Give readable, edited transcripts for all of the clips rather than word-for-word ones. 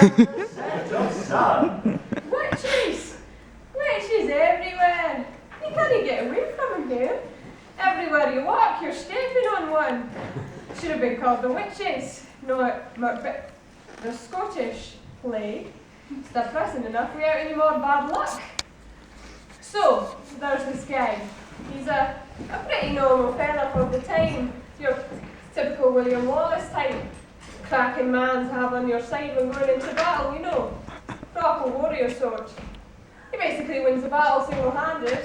Son. Witches! Witches everywhere! You can't get away from them here. Everywhere you walk, you're stepping on one. Should have been called the Witches, not Macbeth. The Scottish play. It's depressing enough without any more bad luck. So, there's this guy. He's a pretty normal fella for the time. Your typical William Wallace type. Cracking man to have on your side when going into battle, you know. Proper warrior sort. He basically wins the battle single-handed.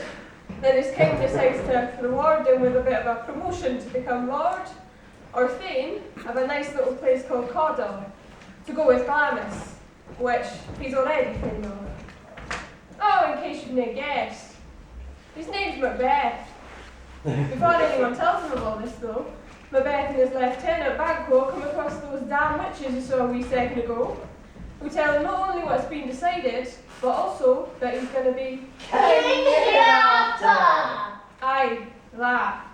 Then his king decides to reward him with a bit of a promotion to become lord or thane of a nice little place called Caudle, to go with Glamis, which he's already thane of. Oh, in case you've not guessed, his name's Macbeth. Before anyone tells him of all this though, Macbeth and his lieutenant Banquo come across those damn witches you saw a wee second ago, who tell him not only what's been decided, but also that he's going to be king hereafter. Aye, that.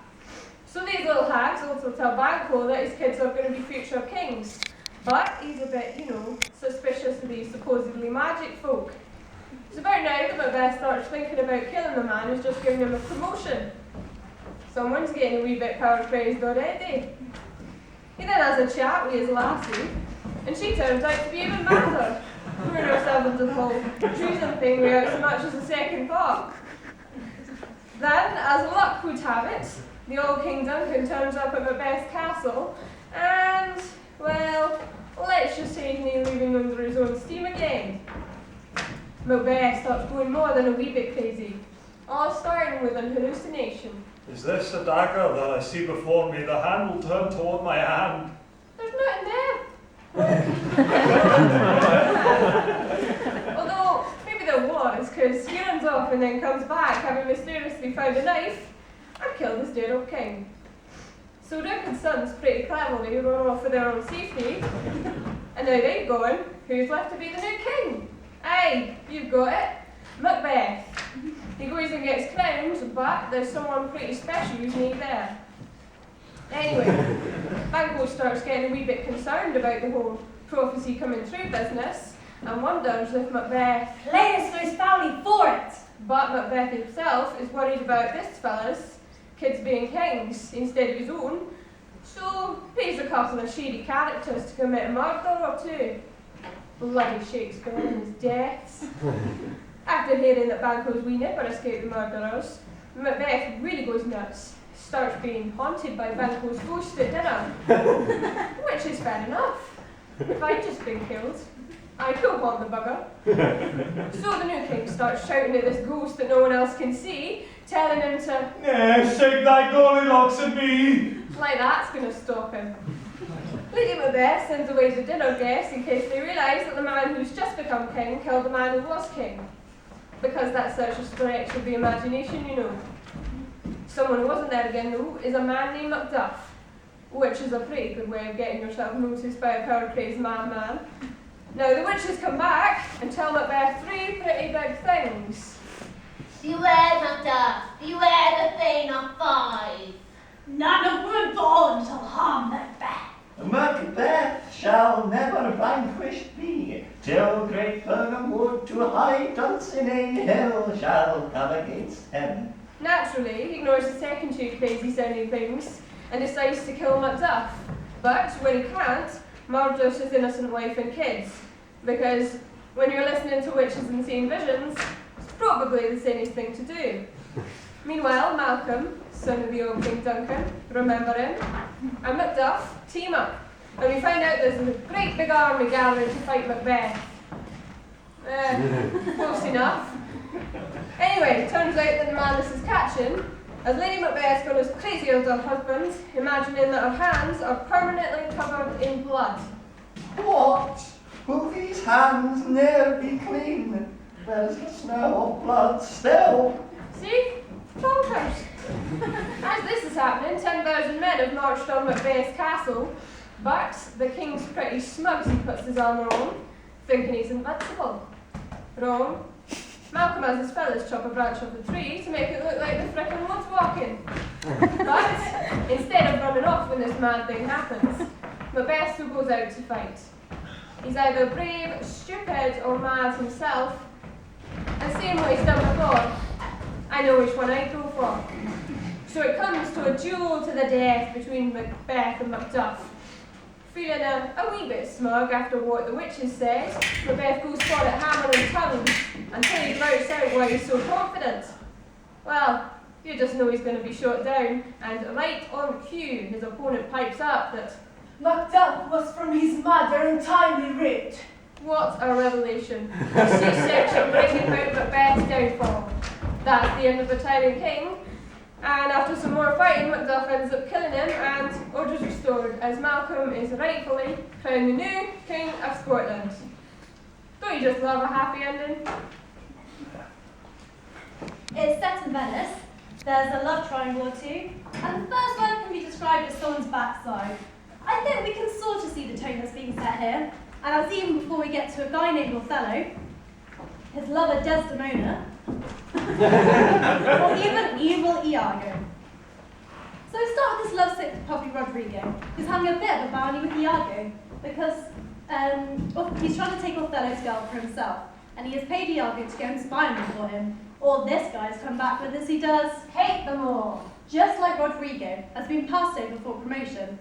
So these little hags also tell Banquo that his kids are going to be future kings, but he's a bit, suspicious of these supposedly magic folk. It's about now that Macbeth starts thinking about killing the man who's just given him a promotion. Someone's getting a wee bit power-praised already. He then has a chat with his lassie, and she turns out to be even madder, throwing herself into the whole treason thing without so much as a second thought. Then, as luck would have it, the old King Duncan turns up at Macbeth's castle, and, well, let's just say he's nearly leaving under his own steam again. Macbeth starts going more than a wee bit crazy, all starting with an hallucination. Is this a dagger that I see before me? The handle turned toward my hand. There's nothing there. Although, maybe there was, because he runs off and then comes back, having mysteriously found a knife and killed his dear old king. So Duncan's sons pretty cleverly run off for their own safety, and now they've gone, who's left to be the new king? Aye, you've got it, Macbeth. He goes and gets crowned, but there's someone pretty special who's not there. Anyway, Banquo starts getting a wee bit concerned about the whole prophecy coming true business, and wonders if Macbeth plays for his family for it. But Macbeth himself is worried about this fella's kids being kings instead of his own, so pays a couple of shady characters to commit a murder or two. Bloody Shakespeare and his deaths. After hearing that Banquo's wee nipper escaped the murderers, Macbeth really goes nuts, starts being haunted by Banquo's ghost at dinner, which is fair enough. If I'd just been killed, I'd go haunt the bugger. So the new king starts shouting at this ghost that no one else can see, telling him to Nay, shake thy goldilocks at me! like that's going to stop him. Lady Macbeth sends away the dinner guests in case they realise that the man who's just become king killed the man who was king. Because that's such a stretch of the imagination, Someone who wasn't there again, though, is a man named Macduff, which is a pretty good way of getting yourself noticed by a power-crazed madman. Now, the witches come back and tell Macbeth three pretty big things. Beware, Macduff, beware the Thane of Five. None of good born shall harm Macbeth. Macbeth shall never vanquish be, till great Birnam Wood to high Dunsinane Hill shall come against him. Naturally, he ignores the second two crazy-sounding things and decides to kill Macduff. But when he can't, murders his innocent wife and kids. Because when you're listening to witches and seeing visions, it's probably the sanest thing to do. Meanwhile, Malcolm, son of the old King Duncan, remember him, and Macduff team up, and we find out there's a great big army gathering to fight Macbeth. Close enough. Anyway, it turns out that the man this is catching, as Lady Macbeth's gone as crazy as her husband, imagining that her hands are permanently covered in blood. What? Will these hands ne'er be clean? There's the smell of blood still. See? Bonkers. As this is happening, 10,000 men have marched on Macbeth's castle, but the king's pretty smug as he puts his armour on, thinking he's invincible. Wrong. Malcolm has his fellas chop a branch off the tree to make it look like the frickin' woods walking. But instead of running off when this mad thing happens, Macbeth still goes out to fight. He's either brave, stupid, or mad himself. And seeing what he's done before, I know which one I'd go for. So it comes to a duel to the death between Macbeth and Macduff. Feeling a wee bit smug after what the witches said, Macbeth goes for it hammer and tongue until he grouts out why he's so confident. Well, you just know he's going to be shot down, and right on cue, his opponent pipes up that Macduff was from his mother untimely raped. what a revelation. A C-section bringing about Macbeth's downfall. That's the end of the tyrant king. And after some more fighting, Macduff ends up killing him, and order's restored as Malcolm is rightfully crowned the new King of Scotland. Don't you just love a happy ending? It's set in Venice. There's a love triangle or two, and the first one can be described as someone's backside. I think we can sort of see the tone that's being set here, and that's even before we get to a guy named Othello, his lover Desdemona, or even evil Iago. So we start with this lovesick puppy Rodrigo, who's having a bit of a bounty with Iago, because he's trying to take Othello's girl for himself, and he has paid Iago to go and spy on them for him. All this guy's come back with as he does hate them all, just like Rodrigo has been passed over for promotion.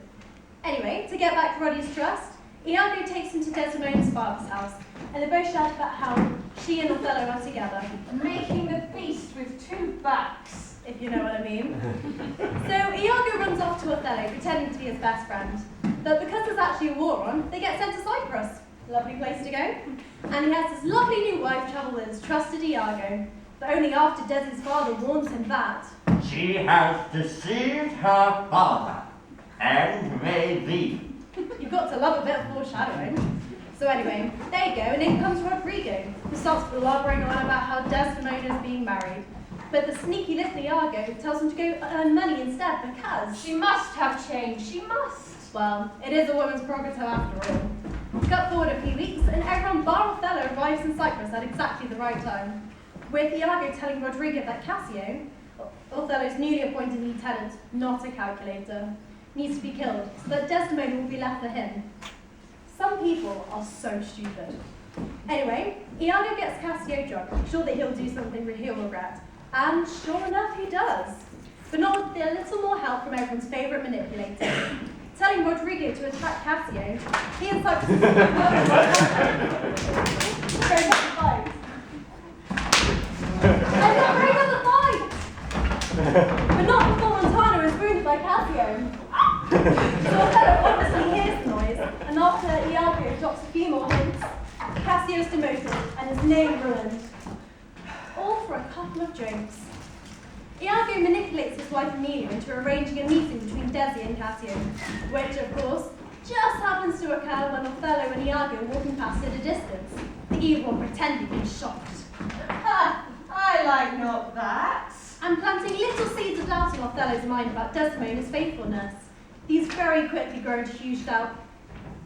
Anyway, to get back Roddy's trust, Iago takes him to Desdemona's father's house, and they both shout about how she and Othello are together, Making the beast with two backs. if you know what I mean. So Iago runs off to Othello, pretending to be his best friend. But because there's actually a war on, they get sent to Cyprus. Lovely place to go. And he has his lovely new wife travel with his trusted Iago, but only after Desi's father warns him that She has deceived her father and may thee. you've got to love a bit of foreshadowing. So anyway, there you go, and in comes Rodrigo, who starts blabbering on about how Desdemona is being married. But the sneaky little Iago tells him to go earn money instead because, She must have changed, she must. well, it is a woman's prerogative after all. Cut forward a few weeks, and everyone bar Othello arrives in Cyprus at exactly the right time, with Iago telling Rodrigo that Cassio, Othello's newly appointed lieutenant, not a calculator, needs to be killed, so that Desdemona will be left for him. Some people are so stupid. Anyway, Iago gets Cassio drunk, sure that he'll do something he'll regret. And sure enough, he does. But not with a little more help from everyone's favourite manipulator. Telling Rodrigo to attack Cassio, he and Cyprus goes up the fight. And got right on the fight! But not before Montano is wounded by Cassio. So Othello obviously hears the noise, and after Iago drops a few more hints, Cassio is demoted and his name ruined. All for a couple of jokes. Iago manipulates his wife Amelia into arranging a meeting between Desi and Cassio, which, of course, just happens to occur when Othello and Iago are walking past at a distance, the evil one pretending he's shocked. I like not that. And planting little seeds of doubt in Othello's mind about Desdemona's faithfulness. These very quickly grow into huge doubt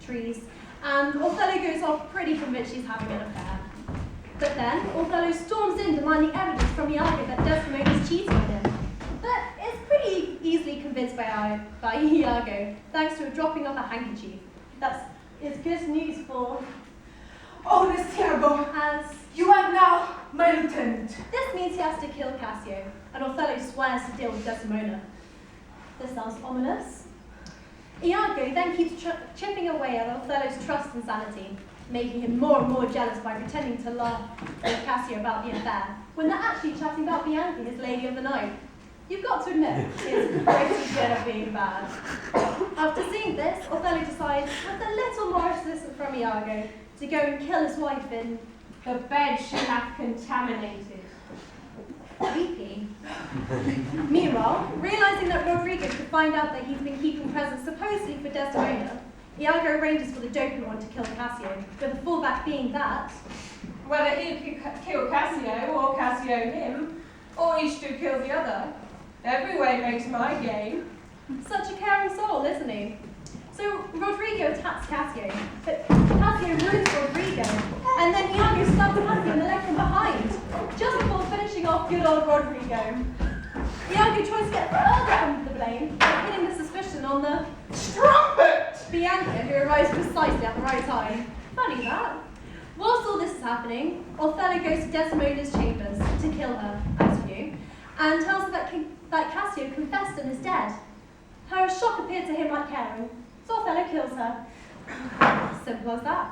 trees, and Othello goes off pretty convinced she's having an affair. But then, Othello storms in demanding evidence from Iago that Desdemona's cheating on him. But is pretty easily convinced by Iago, thanks to a dropping of a handkerchief. Is good news for Oh, this Tiago, as you are now my lieutenant. this means he has to kill Cassio, and Othello swears to deal with Desdemona. This sounds ominous. Iago then keeps chipping away at Othello's trust and sanity, making him more and more jealous by pretending to laugh with Cassio about the affair, when they're actually chatting about Bianca, his lady of the night. You've got to admit, it's pretty good at being bad. After seeing this, Othello decides, with a little more assistance from Iago, to go and kill his wife in The bed she hath contaminated. creepy. Meanwhile, realizing that Rodrigo could find out that he's been keeping presents supposedly for Desdemona, Iago arranges for the dopey one to kill Cassio, with the fallback being that Whether he could kill Cassio or Cassio him, or each to kill the other, every way makes my game. such a caring soul, isn't he? So Rodrigo attacks Cassio, but Cassio ruins Rodrigo, and then Iago stabs Cassio in the leg from behind, just before finishing off good old Rodrigo. Iago tries to get further from the blame by pinning the suspicion on the Strumpet! Bianca, who arrives precisely at the right time. Funny that. Whilst all this is happening, Othello goes to Desdemona's chambers to kill her, as you knew, and tells her that Cassio confessed and is dead. Her shock appeared to him like caring, so Othello kills her. Simple as that.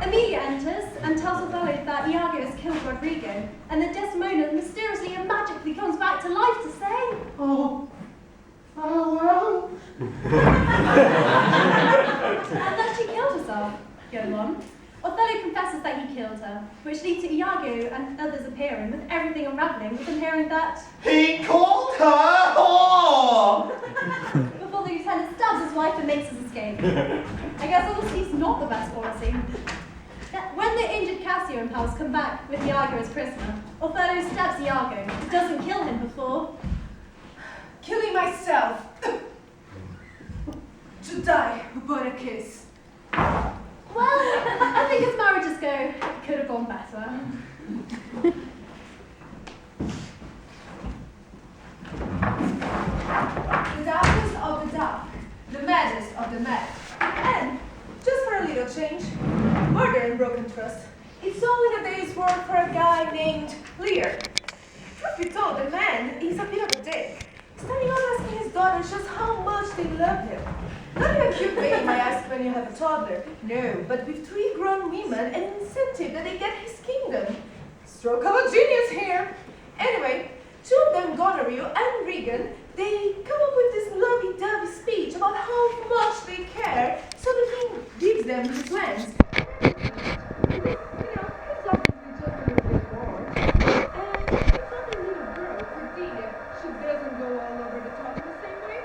Emilia enters and tells Othello that Iago has killed Rodrigo, and that Desdemona mysteriously and magically comes back to life to say, Oh, farewell. and that she killed herself. Go on. Othello confesses that he killed her, which leads to Iago and others appearing, with everything unravelling, with them hearing that He called her whore. before the lieutenant stabs his wife and makes his escape. I guess honestly it's not the best policy. When the injured Cassio and pals come back with Iago as prisoner, Othello stabs Iago, but doesn't kill him before Killing myself. To die upon a kiss. well, I think as marriages go, it could have gone better. The darkest of the dark, the maddest of the mad. And, just for a little change, murder and broken trust. It's only a day's work for a guy named Lear. Truth be told, the man is a bit of a dick. Standing up asking his daughters just how much they love him. Not in a cute way you might ask when you have a toddler. No, but with 3 grown women and an incentive that they get his kingdom. Stroke of a genius here. Anyway, 2 of them, Goneril and Regan, they come up with this lovey-dovey speech about how much they care, so the king gives them his lands. He's obviously just a little bit bored. And it's not a little girl, Cordelia. She doesn't go all over the top in the same way.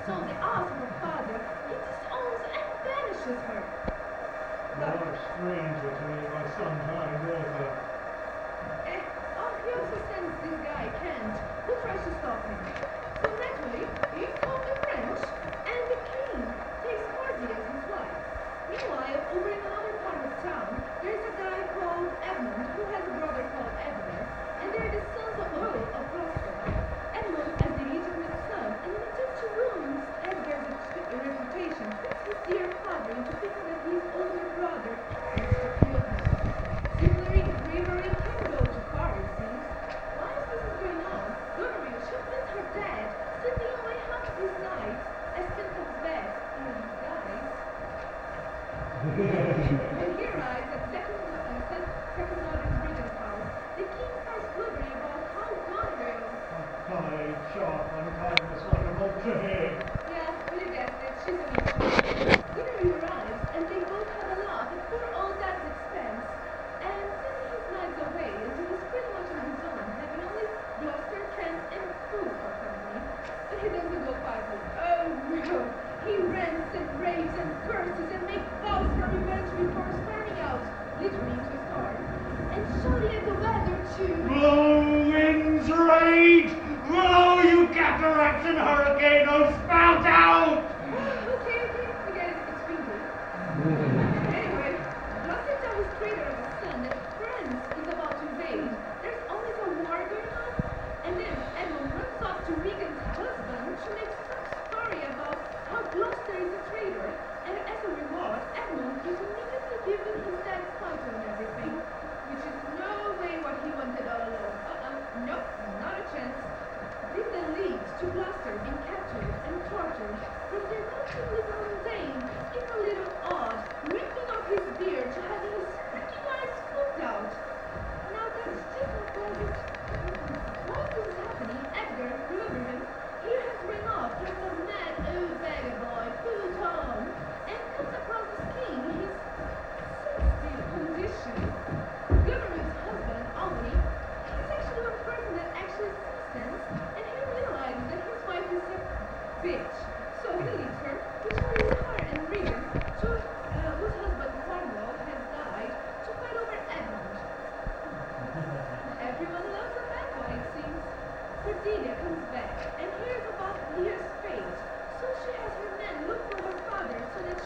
So they ask her father, he disowns and banishes her. You're a stranger to me, my sometime daughter. He also sends this guy, Kent, who tries to stop him. So naturally, he calls the French, and the king takes Cordy as his wife. Meanwhile, over in another part of town, there's a guy called Edmund who has a brother called Edgar, and they're the sons of Earl of Gloucester. Edmund as the legitimate son, and in attempt to ruin Edgar's reputation, tricks his dear father into thinking that his older brother wants to kill him. Similarly, bravery can go too far, it seems. While this is going on, Goneril, she finds her dad sitting away half of his night as Finn comes back in disguise. When he arrives at Second Northern's Regent's house, the king starts blubbering about how Goneril... Kind, sharp, unkindness like a vulture. Yeah, well, you guessed it, she's a witch. Goneril arrives, and they both have a laugh at poor old dad's expense, and sending his nights away until he's pretty much on his own, having only Gloucester, Kent, and food for company. But he doesn't go quietly. Oh no! He rants and raves and curses and makes vows for revenge before starting out, literally into his car, and shouting at the weather to... Blow, winds, rage! Blow, you cataracts and hurricane! Oh, spout out! Okay, I get it. It's windy. Anyway, Gloucester tells his traitor of a son that France is about to invade. There's always a war going on. And then Edmund runs off to Regan's husband to make some story about how Gloucester is a traitor. And as a reward, Edmund is immediately given his dad's title and everything. Which is no way what he wanted all along. Nope, not a chance. This then leads to Gloucester being captured and tortured from their relatively mundane, if a little odd, ripping off his beard to having his freaking eyes scooped out. Now that's just not pleasant. While this is happening, Edgar, remember him, he has run off like a mad old beggar boy, full Tom, and comes across his king in his sensitive condition. Goneril's husband, Albany, he's actually one person that actually sees sense, and he realizes that his wife is a bitch. So he leaves her, which leaves her and Regan, whose husband Cornwall has died, to fight over Edmund. Everyone loves a bad boy, it seems. Cordelia comes back and hears about Lear's fate, so she has her men look for her father so that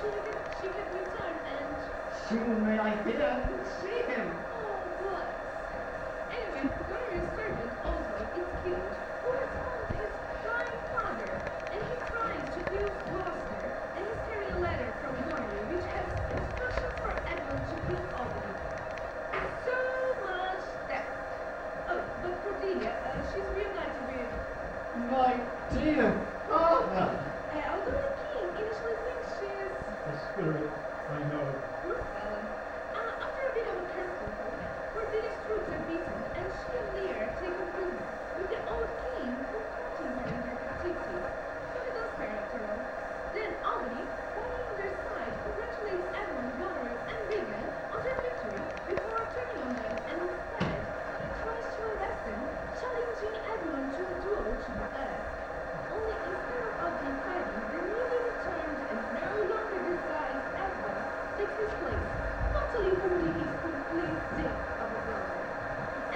she can return and... Soon may I hear and see him. Oh, what? Anyway, Goneril's servant also is killed, who has found his dying father, and he tries to use Gloucester, and he's carrying a letter from Goneril which has instructions for My dear father. Although the king initially thinks she's The spirit, I know. poor fella. After a bit of a kerfuffle, Cordelia's troops are beaten, and she and Lear are taken prisoner, with the old king confronting her in her captivity. Fabulous character. Then Albany, following on their side, congratulates Edmund, Goneril, and Regan on their victory before turning on them, and instead he tries to arrest them, challenging Edmund to a duel to the death. Only instead of Albany fighting, the newly returned and no longer disguised Edward takes his place, totally holding his complete dick of a brother.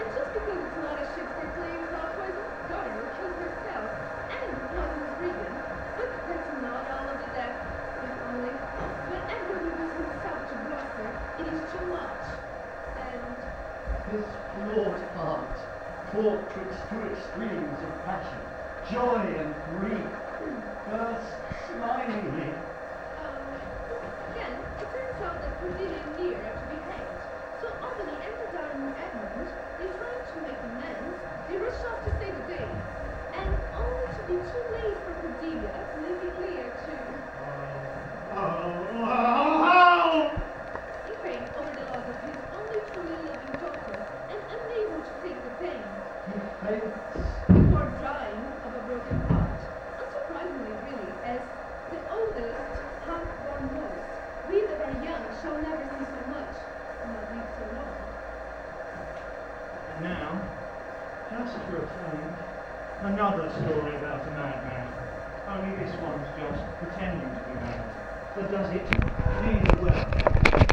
And just because it's not a Shakespeare play without poison, Goneril kills herself and poisons Regan. But that's not all of the death, if only. When Edward reveals himself to Gloucester, it is too much. And His flawed heart, caught twixt two extremes of passion, joy and grief, burst smilingly. Again, it turns out that Cordelia and Lear are to be hanged. So Albany and the Darnell Edmund, they try to make amends, they rush off to save the day. And only to be too late for Cordelia, leaving Lear to weeping over the loss of his only truly loving daughter and unable to take the pain. He faints. Before dying of a broken heart. Unsurprisingly, really, as the oldest half-born boys, we that are young shall never see so much, not live so long. And now, just for a change, another story about a madman. Only this one's just pretending to be mad, but does it nearly well.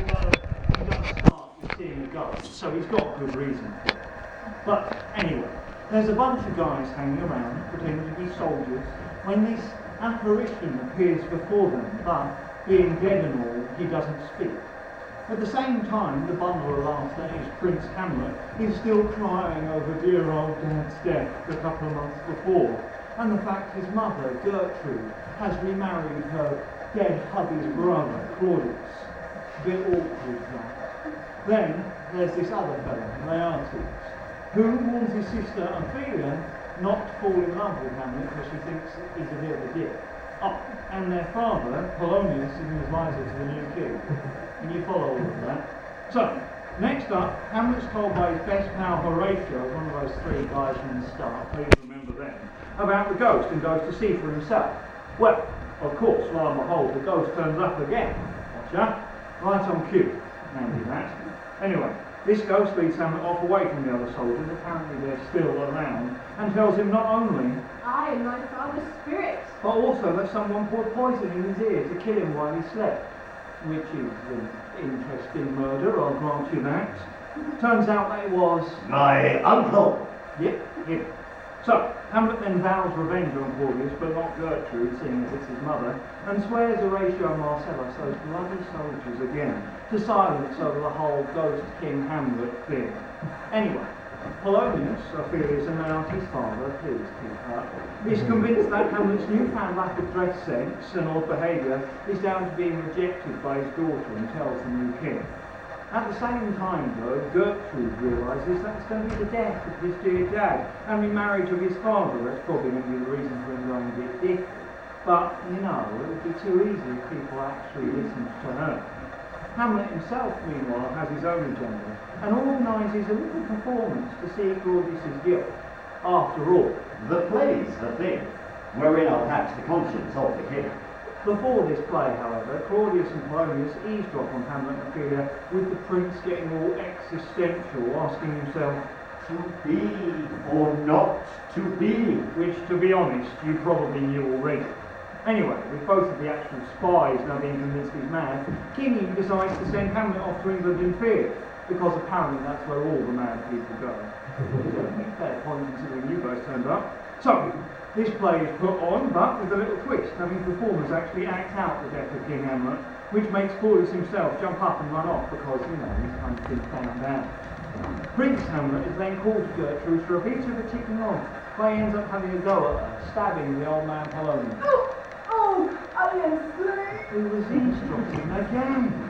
Although he does start with seeing a ghost, so he's got good reason for it. But anyway, there's a bunch of guys hanging around, pretending to be soldiers, when this apparition appears before them, but being dead and all, he doesn't speak. At the same time, the bundle of laughter is Prince Hamlet is still crying over dear old Dad's death a couple of months before, and the fact his mother, Gertrude, has remarried her dead hubby's brother, Claudius. Bit awkward, that. Then there's this other fellow, Laertes, who warns his sister Ophelia not to fall in love with Hamlet because she thinks he's a bit of a dick. Oh, and their father, Polonius, is an advisor to the new king. Can you follow all of that? So, next up, Hamlet's told by his best pal Horatio, one of those three guys from the start, please remember them, about the ghost and goes to see for himself. Well, of course, lo and behold, the ghost turns up again. Gotcha? Right on cue. Maybe that. Anyway, this ghost leads Hamlet off away from the other soldiers, apparently they're still around, and tells him not only I am my father's spirit. but also that someone poured poison in his ear to kill him while he slept, which is an interesting murder, I'll grant you that. Turns out that it was... My uncle. Yep, him. So, Hamlet then vows revenge on Claudius, but not Gertrude, seeing as it's his mother, and swears Horatio and Marcellus, those bloody soldiers again, to silence over the whole Ghost King Hamlet thing. Anyway, Polonius, Ophelius and Laertes' father, please keep up, is convinced that Hamlet's newfound lack of dress sense and odd behaviour is down to being rejected by his daughter and tells the new king. At the same time, though, Gertrude realises that's going to be the death of his dear dad and remarriage of his father. That's probably going to be the reason for him going a bit different. But, you know, it would be too easy if people actually listened to her. Hamlet himself, meanwhile, has his own agenda and organises a little performance to see Claudius' guilt. After all, The play's the thing, wherein I'll catch the conscience of the king. before this play, however, Claudius and Polonius eavesdrop on Hamlet and Ophelia, with the prince getting all existential, asking himself, To be or not to be. which, to be honest, you probably knew already. Anyway, with both of the actual spies now being convinced he's mad, King decides to send Hamlet off to England in fear, because apparently that's where all the mad people go. Fair point considering you guys turned up. So, this play is put on, but with a little twist, having performers actually act out the death of King Hamlet, which makes Claudius himself jump up and run off because, you know, he's kind of been found out. Prince Hamlet is then called to Gertrude for a bit of a ticking off, but he ends up having a go at her, stabbing the old man Polonius. I am slain. Who was eavesdropping again.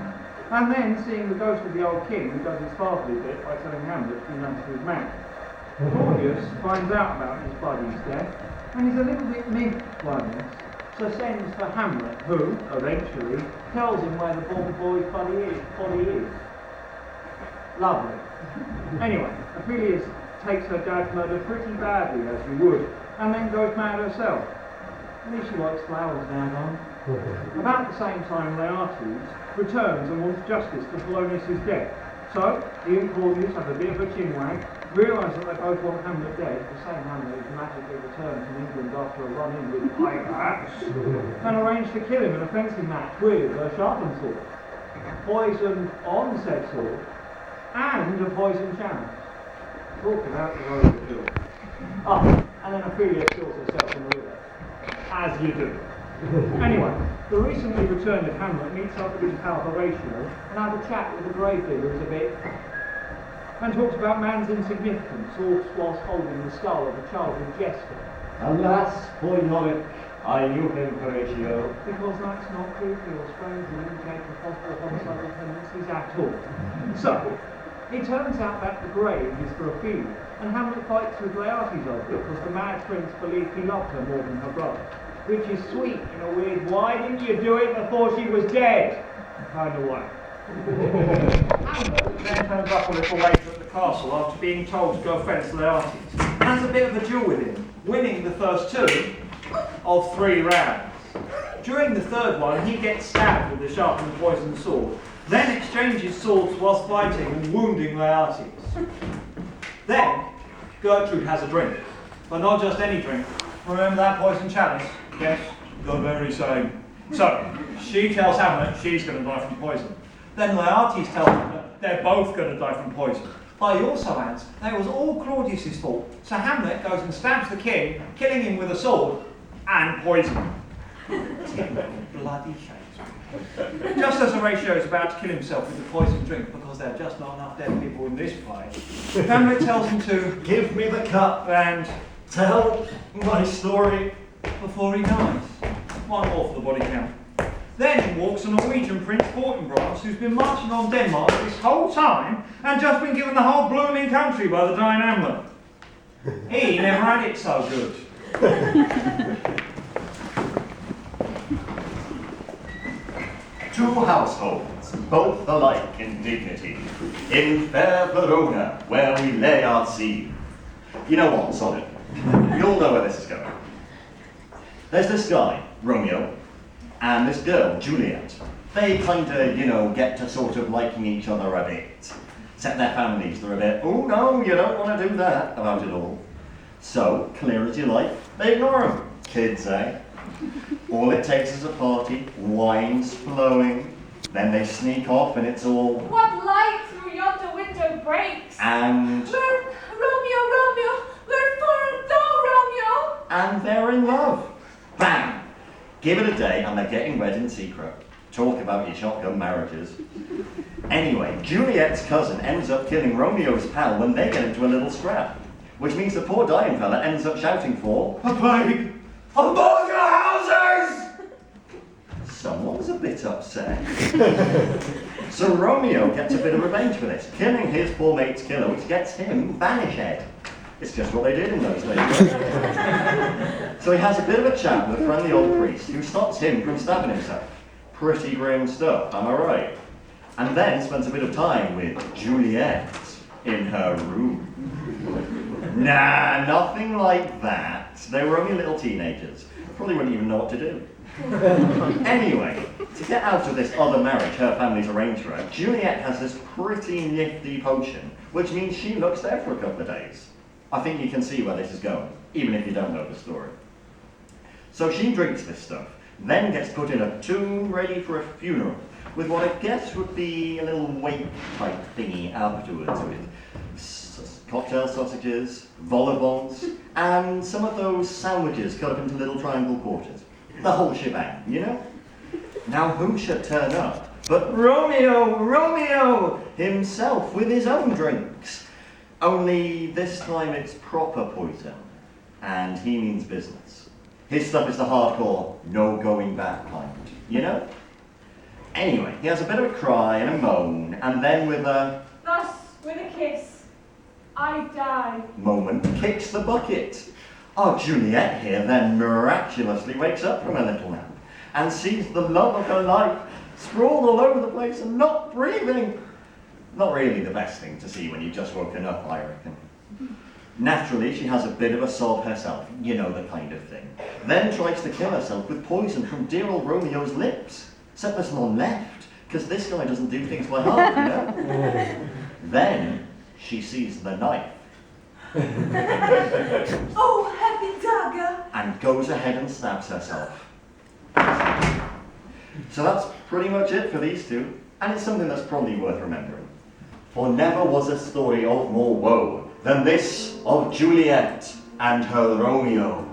And then, seeing the ghost of the old king, who does his fatherly bit by telling Hamlet to be nice to his man. Claudius finds out about his buddy's death, and he's a little bit miffed by this, so sends for Hamlet, who, eventually, tells him where the poor boy's body is. Lovely. Anyway, Ophelia takes her dad's murder pretty badly, as you would, and then goes mad herself. At least she likes flowers now, though. About the same time, Laertes returns and wants justice for Polonius' death. So, he and Claudius have a bit of a chinwag, realise that they both want Hamlet dead, the same Hamlet who's magically returned from England after a run-in with pirates, and arrange to kill him in a fencing match with a sharpened sword, poisoned on said sword, and a poisoned chalice. Talk about the road to kill. Oh, and then Ophelia kills herself in the river. As you do. Anyway, the recently returned Hamlet meets up with his pal Horatio and has a chat with the gravedigger a bit, and talks about man's insignificance, all whilst holding the skull of a childhood jester. Alas, poor Yorick, I knew him, Horatio. Because that's not creepy or strange or indicate the possible homicidal tendencies at all. So, it turns out that the grave is for Ophelia, and Hamlet fights with Laertes over it because the mad prince believed he loved her more than her brother. Which is sweet in a weird, why didn't you do it before she was dead? Kind of way. Hamlet then turns up a little later at the castle after being told to go fence Laertes, and has a bit of a duel with him, winning the first 2 of 3 rounds. During the third one, he gets stabbed with the sharpened poisoned sword, then exchanges swords whilst fighting and wounding Laertes. Then, Gertrude has a drink, but not just any drink. Remember that poisoned chalice? Yes, the very same. So, she tells Hamlet she's going to die from poison. Then Laertes tells Hamlet they're both going to die from poison. But he also adds that it was all Claudius' fault. So Hamlet goes and stabs the king, killing him with a sword and poison. Bloody shame. Just as Horatio is about to kill himself with the poisoned drink because there are just not enough dead people in this play, Hamlet tells him to Give me the cup and tell my story. before he dies. One more for the body count. Then walks a Norwegian Prince Fortinbras who's been marching on Denmark this whole time and just been given the whole blooming country by the dying Hamlet. He never had it so good. Two households, both alike in dignity, in fair Verona, where we lay our seed. You know what, Solid? You'll know where this is going. There's this guy, Romeo, and this girl, Juliet. They kinda, get to sort of liking each other a bit. Except their families, they're a bit, oh no, you don't want to do that about it all. So, clear as you like, they ignore them. Kids, eh? All it takes is a party, wine's flowing, then they sneak off and it's all... What light through yonder window breaks? And... Romeo, we're for Romeo! And they're in love. Bang! Give it a day and they're getting wed in secret. Talk about your shotgun marriages. Anyway, Juliet's cousin ends up killing Romeo's pal when they get into a little scrap. Which means the poor dying fella ends up shouting for... A plague! On board your houses! Someone's a bit upset. So Romeo gets a bit of revenge for this, killing his poor mate's killer, which gets him banished. It's just what they did in those days. So he has a bit of a chat with a friendly old priest who stops him from stabbing himself. Pretty grim stuff, am I right? And then spends a bit of time with Juliet in her room. Nah, nothing like that. They were only little teenagers. Probably wouldn't even know what to do. Anyway, to get out of this other marriage her family's arranged for her, Juliet has this pretty nifty potion, which means she looks there for a couple of days. I think you can see where this is going, even if you don't know the story. So she drinks this stuff, then gets put in a tomb ready for a funeral, with what I guess would be a little wake type thingy afterwards with cocktail sausages, vol au vents, and some of those sandwiches cut up into little triangle quarters. The whole shebang, you know? Now who should turn up but Romeo himself with his own drinks. Only this time it's proper poison, and he means business. His stuff is the hardcore, no going back kind, you know? Anyway, he has a bit of a cry and a moan, and then with a... Thus, with a kiss, I die. moment, kicks the bucket. Our Juliet here then miraculously wakes up from a little nap and sees the love of her life sprawled all over the place and not breathing. Not really the best thing to see when you've just woken up, I reckon. Naturally, she has a bit of a sob herself, you know the kind of thing. Then tries to kill herself with poison from dear old Romeo's lips. Except there's none left, because this guy doesn't do things by half, you know? Then she sees the knife. Oh, happy dagger! And goes ahead and stabs herself. So that's pretty much it for these two, and it's something that's probably worth remembering. For never was a story of more woe than this of Juliet and her Romeo.